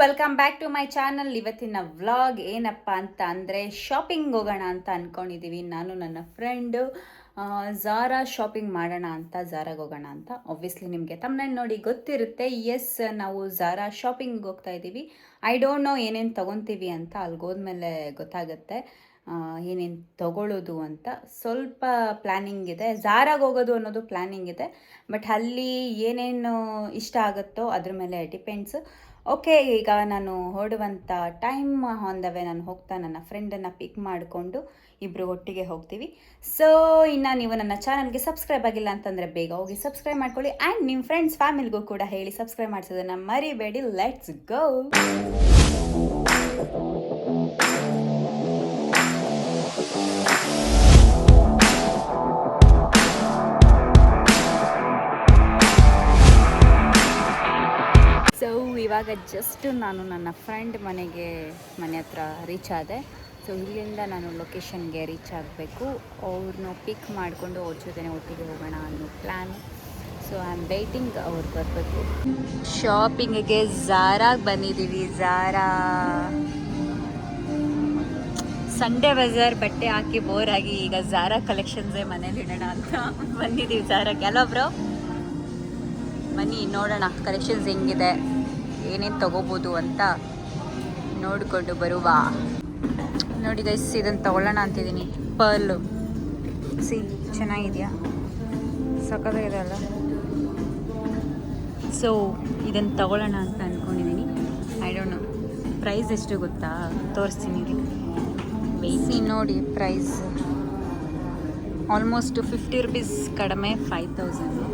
Welcome back to my channel. ಇವತ್ತಿನ vlog ಏನಪ್ಪ ಅಂತ ಅಂದರೆ ಶಾಪಿಂಗ್ ಹೋಗೋಣ ಅಂತ ಅಂದ್ಕೊಂಡಿದ್ದೀವಿ. ನಾನು ನನ್ನ ಫ್ರೆಂಡು ಝಾರಾ ಶಾಪಿಂಗ್ ಮಾಡೋಣ ಅಂತ, ಝಾರಾಗೆ ಹೋಗೋಣ ಅಂತ. ಆಬ್ವಿಯಸ್ಲಿ ನಿಮಗೆ ತಮ್ಮನೇಲಿ ನೋಡಿ ಗೊತ್ತಿರುತ್ತೆ. ಎಸ್, ನಾವು ಝಾರಾ ಶಾಪಿಂಗ್ ಹೋಗ್ತಾ ಇದ್ದೀವಿ. ಐ ಡೋಂಟ್ ನೋ ಏನೇನು ತೊಗೊತೀವಿ ಅಂತ, ಅಲ್ಲಿಗೆ ಹೋದ್ಮೇಲೆ ಗೊತ್ತಾಗುತ್ತೆ ಏನೇನು ತೊಗೊಳ್ಳೋದು ಅಂತ. ಸ್ವಲ್ಪ ಪ್ಲ್ಯಾನಿಂಗ್ ಇದೆ, ಝಾರಾಗೆ ಹೋಗೋದು ಅನ್ನೋದು ಪ್ಲ್ಯಾನಿಂಗ್ ಇದೆ. ಬಟ್ ಅಲ್ಲಿ ಏನೇನು ಇಷ್ಟ ಆಗುತ್ತೋ ಅದ್ರ ಮೇಲೆ ಡಿಪೆಂಡ್ಸ್. ಓಕೆ, ಈಗ ನಾನು ಹೊರಡುವಂಥ ಟೈಮ್ ಆನ್ ದ ವೇ ನಾನು ಹೋಗ್ತಾ ನನ್ನ ಫ್ರೆಂಡನ್ನು ಪಿಕ್ ಮಾಡಿಕೊಂಡು ಇಬ್ಬರು ಒಟ್ಟಿಗೆ ಹೋಗ್ತೀವಿ. ಸೊ ಇನ್ನು ನೀವು ನನ್ನ ಚಾನಲ್ಗೆ ಸಬ್ಸ್ಕ್ರೈಬ್ ಆಗಿಲ್ಲ ಅಂತಂದರೆ ಬೇಗ ಹೋಗಿ ಸಬ್ಸ್ಕ್ರೈಬ್ ಮಾಡ್ಕೊಳ್ಳಿ. ಆ್ಯಂಡ್ ನಿಮ್ಮ ಫ್ರೆಂಡ್ಸ್ ಫ್ಯಾಮಿಲಿಗೂ ಕೂಡ ಹೇಳಿ ಸಬ್ಸ್ಕ್ರೈಬ್ ಮಾಡಿಸೋದನ್ನು ಮರಿಬೇಡಿ. Let's go. ಸೊ ಇವಾಗ ಜಸ್ಟ್ ನಾನು ನನ್ನ ಫ್ರೆಂಡ್ ಮನೆ ಹತ್ರ ರೀಚ್ ಆದೆ. ಸೊ ಇಲ್ಲಿಂದ ನಾನು ಲೊಕೇಶನ್ಗೆ ರೀಚ್ ಆಗಬೇಕು. ಅವ್ರನ್ನ ಪಿಕ್ ಮಾಡಿಕೊಂಡು ಅವ್ರ ಜೊತೆ ಒಟ್ಟಿಗೆ ಹೋಗೋಣ ಅನ್ನೋ plan. So I am waiting, ಅವ್ರು ಬರಬೇಕು. ಶಾಪಿಂಗಿಗೆ ಝಾರಾಗೆ ಬಂದಿದ್ದೀವಿ. ಝಾರಾ ಸಂಡೇ ಬಜಾರ್ ಬಟ್ಟೆ ಹಾಕಿ ಬೋರ್ ಆಗಿ ಈಗ ಝಾರಾ ಕಲೆಕ್ಷನ್ಸೇ ಮನೇಲಿ ಇಡೋಣ ಅಂತ ಬಂದಿದ್ದೀವಿ ಝಾರಾಗೆ. ಅಲ್ಲ ಬ್ರೋ, ಬನ್ನಿ ನೋಡೋಣ ಕಲೆಕ್ಷನ್ಸ್ ಹೆಂಗಿದೆ, ಏನೇನು ತೊಗೋಬೋದು ಅಂತ ನೋಡಿಕೊಂಡು ಬರುವ. ನೋಡಿ ಗೈಸ್, ಇದನ್ನು ತೊಗೊಳ್ಳೋಣ ಅಂತಿದ್ದೀನಿ. ಪರ್ಲು ಚೆನ್ನಾಗಿದೆಯಾ? ಸಕ್ಕತ್ತಾಗಿದೆ ಅಲ್ಲ? ಸೊ ಇದನ್ನು ತೊಗೊಳ್ಳೋಣ ಅಂತ ಅಂದ್ಕೊಂಡಿದ್ದೀನಿ. ಐ ಡೋಂಟ್ ನೋ ಪ್ರೈಸ್ ಎಷ್ಟು ಗೊತ್ತಾ, ತೋರಿಸ್ತೀನಿ ಸಿ. ನೋಡಿ ಪ್ರೈಸ್ ಆಲ್ಮೋಸ್ಟ್ 50 ರುಪೀಸ್ ಕಡಿಮೆ, 5000.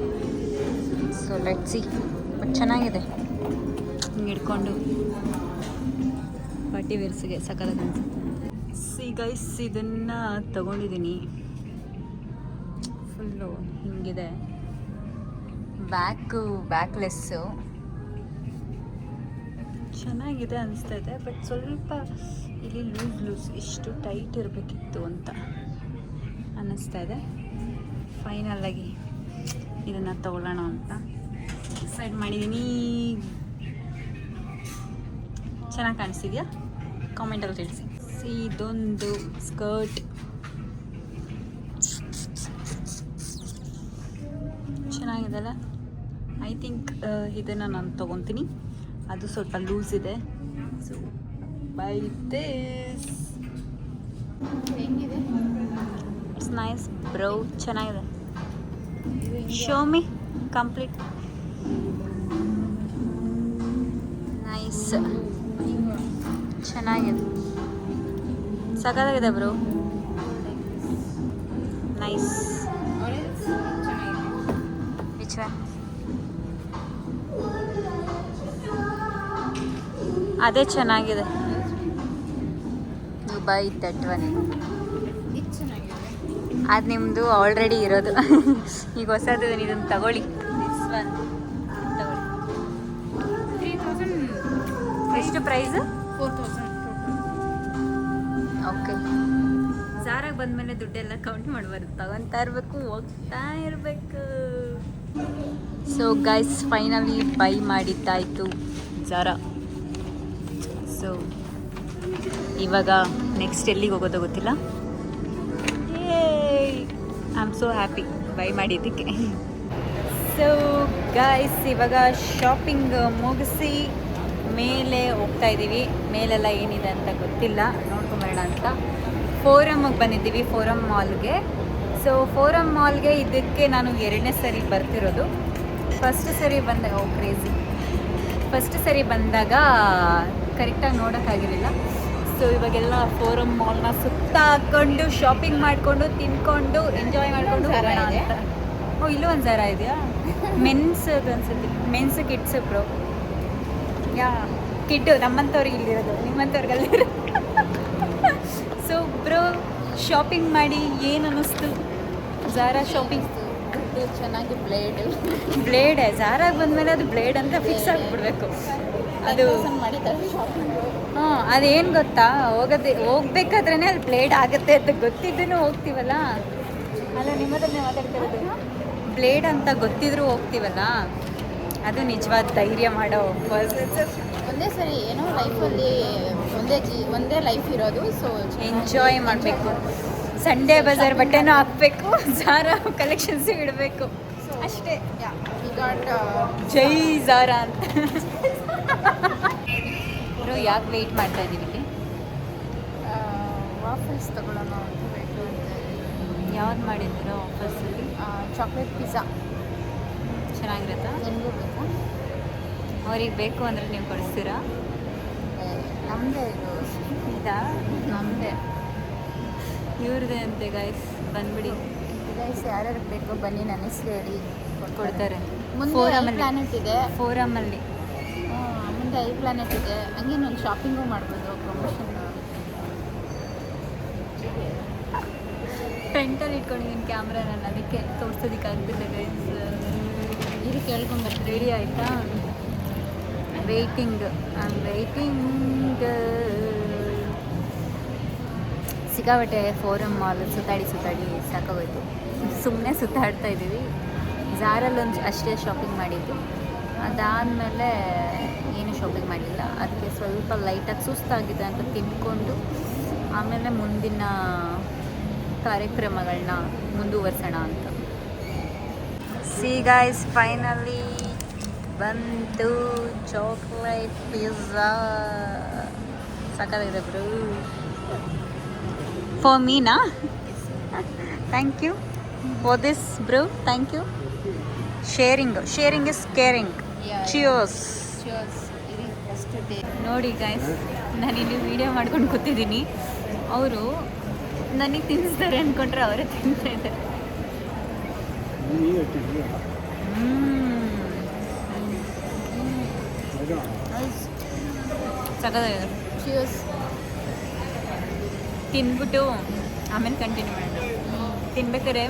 So let's see. ಬಟ್ ಚೆನ್ನಾಗಿದೆ, ಹಿಂಗೆ ಹಿಡ್ಕೊಂಡು ಪಾರ್ಟಿ ವೇರ್ಸ್ಗೆ ಸಕ್ಕತ್ತಾಗಿ ಅನಿಸುತ್ತೆ. ಸಿ ಗೈಸ್, ಇದನ್ನು ತಗೊಂಡಿದ್ದೀನಿ. ಫುಲ್ಲು ಹಿಂಗಿದೆ, ಬ್ಯಾಕ್ಲೆಸ್ಸು ಚೆನ್ನಾಗಿದೆ ಅನಿಸ್ತಾ ಇದೆ. ಬಟ್ ಸ್ವಲ್ಪ ಇಲ್ಲಿ ಲೂಸ್ ಇಷ್ಟು ಟೈಟ್ ಇರಬೇಕಿತ್ತು ಅಂತ ಅನ್ನಿಸ್ತಾ ಇದೆ. ಫೈನಲಾಗಿ ಇದನ್ನು ತಗೊಳ್ಳೋಣ ಅಂತ ಡಿಸೈಡ್ ಮಾಡಿದ್ದೀನಿ. ಚೆನ್ನಾಗಿ ಕಾಣಿಸ್ತಿದೆಯಾ? ಕಾಮೆಂಟಲ್ಲಿ ತಿಳಿಸಿ. ಇದೊಂದು ಸ್ಕರ್ಟ್ ಚೆನ್ನಾಗಿದೆಲ್ಲ. ಐ ಥಿಂಕ್ ಇದನ್ನು ನಾನು ತೊಗೊತೀನಿ. ಅದು ಸ್ವಲ್ಪ ಲೂಸ್ ಇದೆ. So buy this. ಹೆಂಗಿದೆ? ಇಟ್ಸ್ ನೈಸ್ ಬ್ರೋ, ಚೆನ್ನಾಗಿದೆ. Show me complete. ನೈಸ್, ಚೆನ್ನಾಗಿದೆ, ಸಕ್ಕತ್ತಾಗಿದೆ ಬ್ರೋ. ನೈಸ್. Which one? ಅದೇ ಚೆನ್ನಾಗಿದೆ. You buy that one. ಅದು ನಿಮ್ಮದು ಆಲ್ರೆಡಿ ಇರೋದು. ಈಗ ಹೊಸದು ಇದನ್ನು ತಗೊಳ್ಳಿ. ದಿಸ್ ಒನ್ ತಗೊಳ್ಳಿ. 3000. ಎಷ್ಟು ಪ್ರೈಸು? 4000. ಓಕೆ. ಝಾರಾಗೆ ಬಂದಮೇಲೆ ದುಡ್ಡೆಲ್ಲ ಕೌಂಟ್ ಮಾಡಬಾರ್ದು, ತಗೊತಾ ಇರಬೇಕು, ಹೋಗ್ತಾ ಇರಬೇಕು. ಸೊ ಗೈಸ್, ಫೈನಲಿ ಬೈ ಮಾಡಿದ್ದಾಯಿತು ಝಾರಾ. ಸೊ ಇವಾಗ ನೆಕ್ಸ್ಟ್ ಎಲ್ಲಿಗೆ ಹೋಗೋದು ಗೊತ್ತಿಲ್ಲ. I am so happy buy ಮಾಡಿದ್ದಕ್ಕೆ. ಸೊ ಗೈಸ್, ಇವಾಗ ಶಾಪಿಂಗ್ ಮುಗಿಸಿ ಮೇಲೆ ಹೋಗ್ತಾ ಇದ್ದೀವಿ. ಮೇಲೆಲ್ಲ ಏನಿದೆ ಅಂತ ಗೊತ್ತಿಲ್ಲ, ನೋಡ್ಕೊಂಬರೋಣ ಅಂತ. ಫೋರಮ್ಗೆ ಬಂದಿದ್ದೀವಿ, ಫೋರಮ್ ಮಾಲ್ಗೆ. ಸೊ ಫೋರಮ್ ಮಾಲ್ಗೆ ಇದಕ್ಕೆ ನಾನು 2ನೇ ಸರಿ ಬರ್ತಿರೋದು. ಫಸ್ಟ್ ಸರಿ ಬಂದಾಗ ಕರೆಕ್ಟಾಗಿ ನೋಡೋಕ್ಕಾಗಿರಲಿಲ್ಲ. ಸೊ ಇವಾಗೆಲ್ಲ ಫೋರಮ್ ಮಾಲ್ನ ಸುತ್ತ ಹಾಕ್ಕೊಂಡು ಶಾಪಿಂಗ್ ಮಾಡಿಕೊಂಡು ತಿನ್ಕೊಂಡು ಎಂಜಾಯ್ ಮಾಡಿಕೊಂಡು ಹೋಗೋಣ ಅಂತ. ಇಲ್ಲೂ ಒಂದು ಝಾರಾ ಇದೆಯಾ? ಮೆನ್ಸ್ ಅನ್ಸುತ್ತೆ, ಮೆನ್ಸ್ ಕಿಡ್ಸ್ ಬ್ರೋ. ಯಾ ಕಿಡ್ಡು ನಮ್ಮಂಥವ್ರಿಗೆ ಇಲ್ಲಿರೋದು, ನಿಮ್ಮಂಥವ್ರಿಗೆ ಅಲ್ಲಿರೋದು. ಸೊ ಬ್ರೋ, ಶಾಪಿಂಗ್ ಮಾಡಿ ಏನು ಅನ್ನಿಸ್ತು? ಝಾರಾ ಶಾಪಿಂಗ್ ಚೆನ್ನಾಗಿ ಬ್ಲೇಡ್ ಝಾರಾಗೆ ಬಂದಮೇಲೆ ಅದು ಬ್ಲೇಡ್ ಅಂತ ಫಿಕ್ಸ್ ಆಗಿಬಿಡ್ಬೇಕು. ಅದು ಮಾಡಿದ್ದಾರೆ ಶಾಪಿಂಗ್. ಅದೇನು ಗೊತ್ತಾ, ಹೋಗ್ಬೇಕಾದ್ರೇ ಅಲ್ಲಿ ಬ್ಲೇಡ್ ಆಗುತ್ತೆ ಅಂತ ಗೊತ್ತಿದ್ದೂ ಹೋಗ್ತೀವಲ್ಲ. ಅಲ್ಲ, ನಿಮ್ಮ ಹತ್ರನೇ ಮಾತಾಡ್ತಿರೋದು. ಬ್ಲೇಡ್ ಅಂತ ಗೊತ್ತಿದ್ರೂ ಹೋಗ್ತೀವಲ್ಲ, ಅದು ನಿಜವಾದ ಧೈರ್ಯ ಮಾಡೋ ಒಂದೇ ಸರಿ ಏನೋ ಲೈಫಲ್ಲಿ ಒಂದೇ ಲೈಫ್ ಇರೋದು. ಸೊ ಎಂಜಾಯ್ ಮಾಡಬೇಕು. ಸಂಡೇ ಬಜಾರ್ ಬಟ್ಟೆನೂ ಹಾಕ್ಬೇಕು, ಝಾರಾ ಕಲೆಕ್ಷನ್ಸ್ ಇಡಬೇಕು ಅಷ್ಟೇ. ವಿ ಗಾಟ್ ಜೈ ಝಾರಾ ಅಂತ. ಬ್ರೋ ಯಾಕೆ ವೆಯ್ಟ್ ಮಾಡ್ತಾ ಇದ್ದೀವಿ ಇಲ್ಲಿ? ವಾಫಲ್ಸ್ ತಗೊಳ್ಳೋಣ ಅಂತ ಬೇಕು ಅಂತ. ಯಾವ್ದು ಮಾಡಿದ್ದೀರೋ ಆಫರ್ಸಲ್ಲಿ? ಚಾಕ್ಲೇಟ್ ಪಿಜ್ಜಾ ಚೆನ್ನಾಗಿರುತ್ತಾ? ನಿಮಗೂ ಬೇಕಾ? ಅವ್ರಿಗೆ ಬೇಕು ಅಂದರೆ ನೀವು ಕೊಡಿಸ್ತೀರಾ? ನಮ್ಮದೇ ಇದು, ಇದಾ ನಮ್ಮದೇ. ಇವ್ರದೇ ಅಂತೆ ಗೈಸ್, ಬಂದ್ಬಿಡಿ. ಗೈಸ್ ಯಾರ್ಯಾರು ಬೇಕೋ ಬನ್ನಿ, ನನ್ನ ಹೆಸರು ಹೇಳಿ ಕೊಡ್ತಾರೆ. ಮುಂದೆ ಐ ಪ್ಲಾನೆಟ್ ಇದೆ. ಫೋರಮಲ್ಲಿ ಮುಂದೆ ಐ ಪ್ಲಾನೆಟ್ ಇದೆ. ಹಂಗೆ ನಾನು ಶಾಪಿಂಗು ಮಾಡ್ಬೋದು. ಪ್ರಮೋಷನ್ ಫ್ರಂಟಲ್ಲಿ ಇಟ್ಕೊಂಡಿದ್ದೀನಿ ಕ್ಯಾಮ್ರಾ, ನಾನು ಅದಕ್ಕೆ ತೋರ್ಸೋದಕ್ಕಾಗ್ತಿಲ್ಲ ಗೈಸ್. ಇದು ಕೇಳ್ಕೊಂಬರ್ತೀವಿ. ರೆಡಿ ಆಯಿತಾ? Waiting, I am waiting. ಸಿಕ್ಕಾಪಟ್ಟೆ ಫೋರಮ್ ಮಾಲ್ ಸುತ್ತಾಡಿ ಸಾಕಾಗೋಯ್ತು. ಸುಮ್ಮನೆ ಸುತ್ತಾಡ್ತಾ ಇದ್ದೀವಿ. ಝಾರಲ್ಲೊಂದು ಅಷ್ಟೇ ಶಾಪಿಂಗ್ ಮಾಡಿದ್ದು, ಅದಾದಮೇಲೆ ಏನು ಶಾಪಿಂಗ್ ಮಾಡಿಲ್ಲ. ಅದಕ್ಕೆ ಸ್ವಲ್ಪ ಲೈಟಾಗಿ ಸುಸ್ತಾಗಿದೆ ಅಂತ ತಿನ್ಕೊಂಡು ಆಮೇಲೆ ಮುಂದಿನ ಕಾರ್ಯಕ್ರಮಗಳನ್ನ ಮುಂದುವರ್ಸೋಣ ಅಂತ. ಸಿ ಗೈಸ್, ಫೈನಲಿ ಬಂತು ಚಾಕ್ಲೇಟ್ ಪಿಜ್ಜಾ. ಸಾಕಾಗಿದೆ ಬ್ರೋ. ಫಾರ್ ಮೀನಾ? Thank you for this bro, thank you. Sharing is caring. Cheers. ಇದು ಫಸ್ಟ್ ಡೇ. ನೋಡಿ ಗೈಸ್, ನಾನಿಲ್ಲಿ ವಿಡಿಯೋ ಮಾಡ್ಕೊಂಡು ಕೂತಿದ್ದೀನಿ. ಅವರು ನನಗೆ ತಿನ್ನಿಸ್ತಾರೆ ಅಂದ್ಕೊಂಡ್ರೆ ಅವರೇ ತಿಂತಾ ಇದ್ದಾರೆ. ಸಖತ್ತಾಗಿದೆ. ಚಿಯರ್ಸ್. ತಿಂದ್ಬಿಟ್ಟು ಆಮೇಲೆ ಕಂಟಿನ್ಯೂ ಮಾಡೋಣ. ತಿನ್ಬೇಕಾದ್ರೆ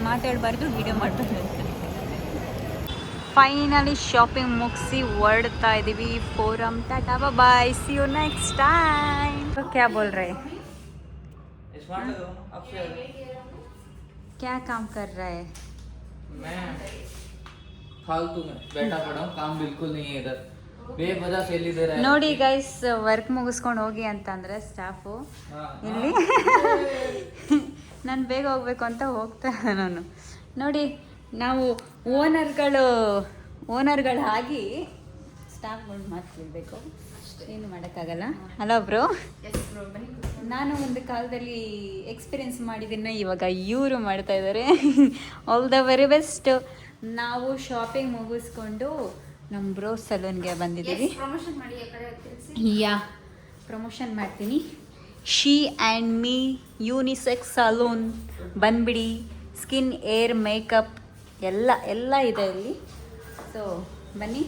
ಮಾತಾಡಬಾರ್ದು, ವಿಡಿಯೋ ಮಾಡಬಾರ್ದು ಅಂತ. ಫೈನಲಿ ಶಾಪಿಂಗ್ ಮುಗಿಸಿ ಹೊರಡ್ತಾ ಇದ್ದೀವಿ. ಫೋರಮ್. ಟಾಟಾ bye, see you next time. क्या बोल रहे? क्या काम कर रहा है? मैं फालतू में बैठा पड़ा हूँ, काम बिल्कुल नहीं है इधर, बेवजह सैलरी दे रहा है. ನೋಡಿ ಗೈಸ್, ವರ್ಕ್ ಮುಗಿಸ್ಕೊಂಡು ಹೋಗಿ ಅಂತಂದರೆ ಸ್ಟಾಫು ಇಲ್ಲಿ ನಾನು ಬೇಗ ಹೋಗ್ಬೇಕು ಅಂತ ಹೋಗ್ತಾ ನಾನು. ನೋಡಿ, ನಾವು ಓನರ್ಗಳಾಗಿ ಸ್ಟಾಫ್ಗಳು ಮಾತಾಡಬೇಕು, ಏನು ಮಾಡೋಕ್ಕಾಗಲ್ಲ ಅಲ್ಲ ಬ್ರೋ. ನಾನು ಒಂದು ಕಾಲದಲ್ಲಿ ಎಕ್ಸ್ಪೀರಿಯೆನ್ಸ್ ಮಾಡಿದ್ದನ್ನು ಇವಾಗ ಇವರು ಮಾಡ್ತಾ ಇದ್ದಾರೆ. All the very best. ನಾವು ಶಾಪಿಂಗ್ ಮುಗಿಸ್ಕೊಂಡು ನಮ್ಮ ಬ್ರೋ ಸಲೂನ್ಗೆ ಬಂದಿದ್ದೀವಿ. ಪ್ರಮೋಷನ್ ಮಾಡಿ ಆ ಕಡೆ ತಿಳಿಸಿ. ಯಾ, ಪ್ರಮೋಷನ್ ಮಾಡ್ತೀನಿ. She and me unisex salon, ಬಂದ್ಬಿಡಿ. ಸ್ಕಿನ್, ಏರ್, ಮೇಕಪ್ ಎಲ್ಲ ಇದೆ ಇಲ್ಲಿ. ಸೊ ಬನ್ನಿ.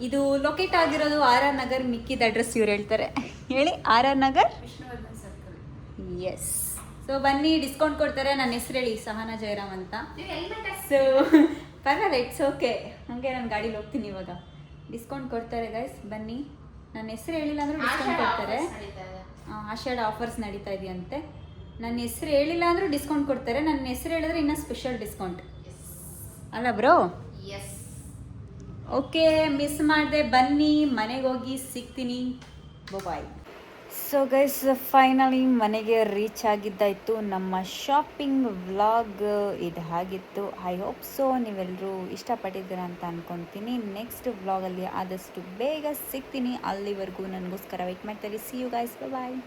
ಇದು ಲೊಕೇಟ್ ಆಗಿರೋದು ಆರ್ ಆರ್ ನಗರ್. ಮಿಕ್ಕಿದ ಅಡ್ರೆಸ್ ಇವ್ರು ಹೇಳ್ತಾರೆ. ಹೇಳಿ. R R Nagar, Vishnuvardhan circle. Yes. So ಬನ್ನಿ, ಡಿಸ್ಕೌಂಟ್ ಕೊಡ್ತಾರೆ. ನನ್ನ ಹೆಸರು ಹೇಳಿ, ಸಹನಾ ಜಯರಾಮ್ ಅಂತ. ನೀವು ಹೆಲ್ಮೆಟ್ ಸೊ ಪರವಾಗಿಲ್ಲ, ಇಟ್ಸ್ ಓಕೆ. ಹಾಗೆ ನಾನು ಗಾಡೀಲಿ ಹೋಗ್ತೀನಿ ಇವಾಗ. ಡಿಸ್ಕೌಂಟ್ ಕೊಡ್ತಾರೆ ಗೈಸ್, ಬನ್ನಿ. ನನ್ನ ಹೆಸರು ಹೇಳಿಲ್ಲ ಅಂದರೂ ಡಿಸ್ಕೌಂಟ್ ಕೊಡ್ತಾರೆ. ಆಷಾಢ ಆಫರ್ಸ್ ನಡೀತಾ ಇದೆಯಂತೆ. ನನ್ನ ಹೆಸರು ಹೇಳಿಲ್ಲ ಅಂದರೂ ಡಿಸ್ಕೌಂಟ್ ಕೊಡ್ತಾರೆ. ನನ್ನ ಹೆಸರು ಹೇಳಿದ್ರೆ ಇನ್ನೂ ಸ್ಪೆಷಲ್ ಡಿಸ್ಕೌಂಟ್ ಅಲ್ಲ ಬ್ರೋ? ಎಸ್. ಓಕೆ, ಮಿಸ್ ಮಾಡಿದೆ. ಬನ್ನಿ, ಮನೆಗೆ ಹೋಗಿ ಸಿಗ್ತೀನಿ. ಬಾಯ್. ಸೊ ಗೈಸ್, ಫೈನಲಿ ಮನೆಗೆ ರೀಚ್ ಆಗಿದ್ದಾಯಿತು. ನಮ್ಮ ಶಾಪಿಂಗ್ ವ್ಲಾಗ್ ಇದು ಆಗಿತ್ತು. ಐ ಹೋಪ್ ಸೊ ನೀವೆಲ್ಲರೂ ಇಷ್ಟಪಟ್ಟಿದ್ದೀರ ಅಂತ ಅಂದ್ಕೊತೀನಿ. ನೆಕ್ಸ್ಟ್ ವ್ಲಾಗಲ್ಲಿ ಆದಷ್ಟು ಬೇಗ ಸಿಗ್ತೀನಿ. ಅಲ್ಲಿವರೆಗೂ ನನಗೋಸ್ಕರ ವೆಯ್ಟ್ ಮಾಡ್ತಾರೆ. See you guys, bye.